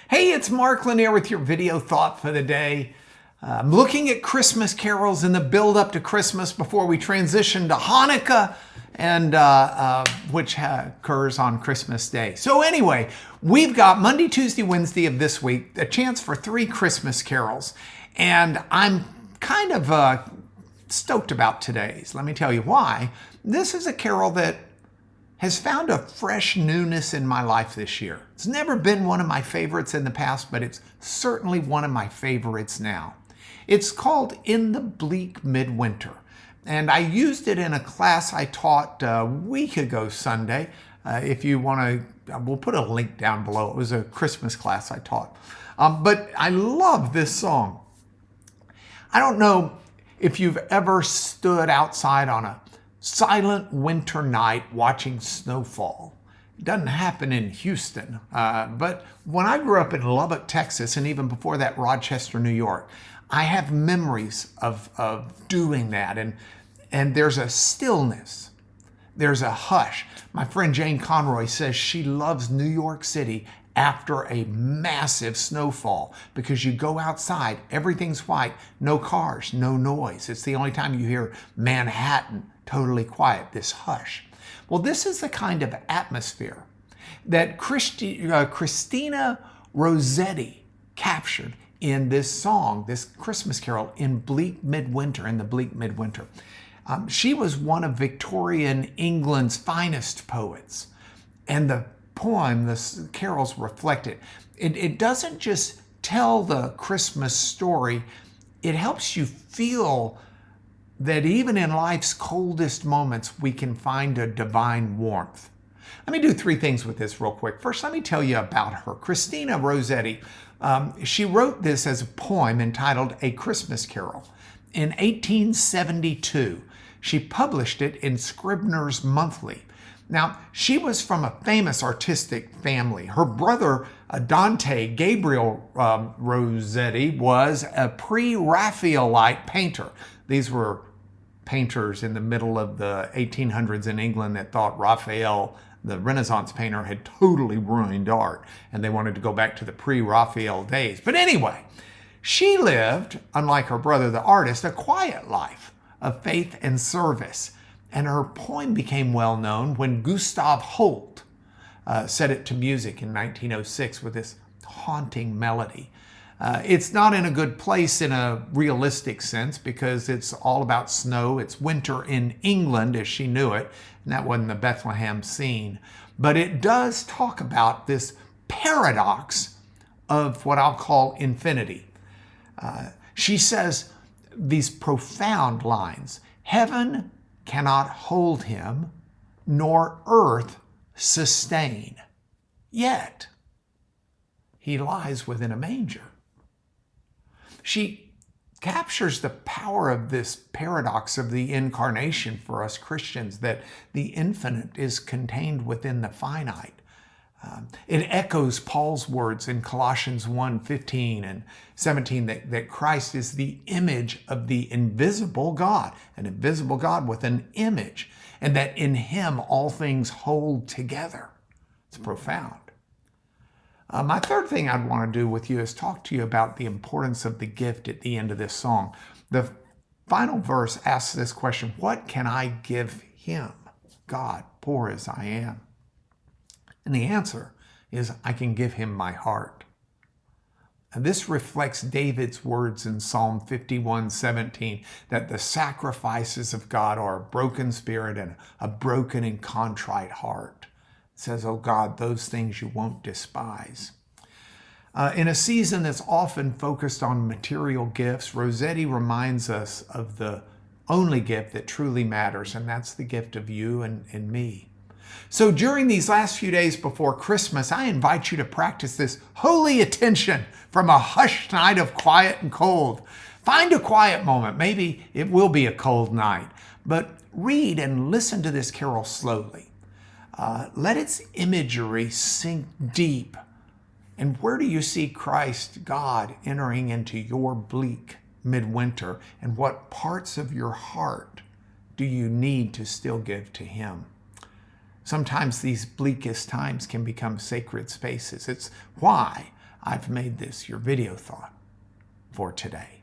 Hey, it's Mark Lanier with your video thought for the day. I'm looking at Christmas carols in the build up to Christmas before we transition to Hanukkah, and which occurs on Christmas Day. So anyway, we've got Monday, Tuesday, Wednesday of this week, a chance for 3 Christmas carols. And I'm kind of stoked about today's. Let me tell you why. This is a carol that has found a fresh newness in my life this year. It's never been one of my favorites in the past, but it's certainly one of my favorites now. It's called In the Bleak Midwinter, and I used it in a class I taught a week ago Sunday. If you want to, we'll put a link down below. It was a Christmas class I taught. But I love this song. I don't know if you've ever stood outside on a silent winter night watching snowfall. It doesn't happen in Houston, but when I grew up in Lubbock, Texas, and even before that, Rochester, New York, I have memories of doing that, and there's a stillness, there's a hush. My friend Jane Conroy says she loves New York City after a massive snowfall because you go outside, everything's white, no cars, no noise. It's the only time you hear Manhattan totally quiet, this hush. Well, this is the kind of atmosphere that Christina Rossetti captured in this song, this Christmas carol, in Bleak Midwinter, in the Bleak Midwinter. She was one of Victorian England's finest poets, and the poem, the carols reflect it. It doesn't just tell the Christmas story, it helps you feel that even in life's coldest moments, we can find a divine warmth. Let me do 3 things with this real quick. First, let me tell you about her. Christina Rossetti, she wrote this as a poem entitled A Christmas Carol. In 1872, she published it in Scribner's Monthly. Now, she was from a famous artistic family. Her brother, Dante Gabriel Rossetti, was a pre-Raphaelite painter. These were painters in the middle of the 1800s in England that thought Raphael, the Renaissance painter, had totally ruined art, and they wanted to go back to the pre-Raphael days. But anyway, she lived, unlike her brother, the artist, a quiet life of faith and service. And her poem became well known when Gustav Holt set it to music in 1906 with this haunting melody. It's not in a good place in a realistic sense because it's all about snow. It's winter in England as she knew it, and that wasn't the Bethlehem scene. But it does talk about this paradox of what I'll call infinity. She says these profound lines: heaven cannot hold him, nor earth sustain, yet he lies within a manger. She captures the power of this paradox of the incarnation for us Christians, that the infinite is contained within the finite. It echoes Paul's words in Colossians 1:15 and 17 that Christ is the image of the invisible God, an invisible God with an image, and that in him all things hold together. It's profound. My third thing I'd want to do with you is talk to you about the importance of the gift at the end of this song. The final verse asks this question: what can I give him, God, poor as I am? And the answer is, I can give him my heart. And this reflects David's words in Psalm 51:17, that the sacrifices of God are a broken spirit and a broken and contrite heart. It says, oh God, those things you won't despise. In a season that's often focused on material gifts, Rossetti reminds us of the only gift that truly matters, and that's the gift of you and me. So during these last few days before Christmas, I invite you to practice this holy attention from a hushed night of quiet and cold. Find a quiet moment. Maybe it will be a cold night, but read and listen to this carol slowly. Let its imagery sink deep. And where do you see Christ, God, entering into your bleak midwinter? And what parts of your heart do you need to still give to him? Sometimes these bleakest times can become sacred spaces. It's why I've made this your video thought for today.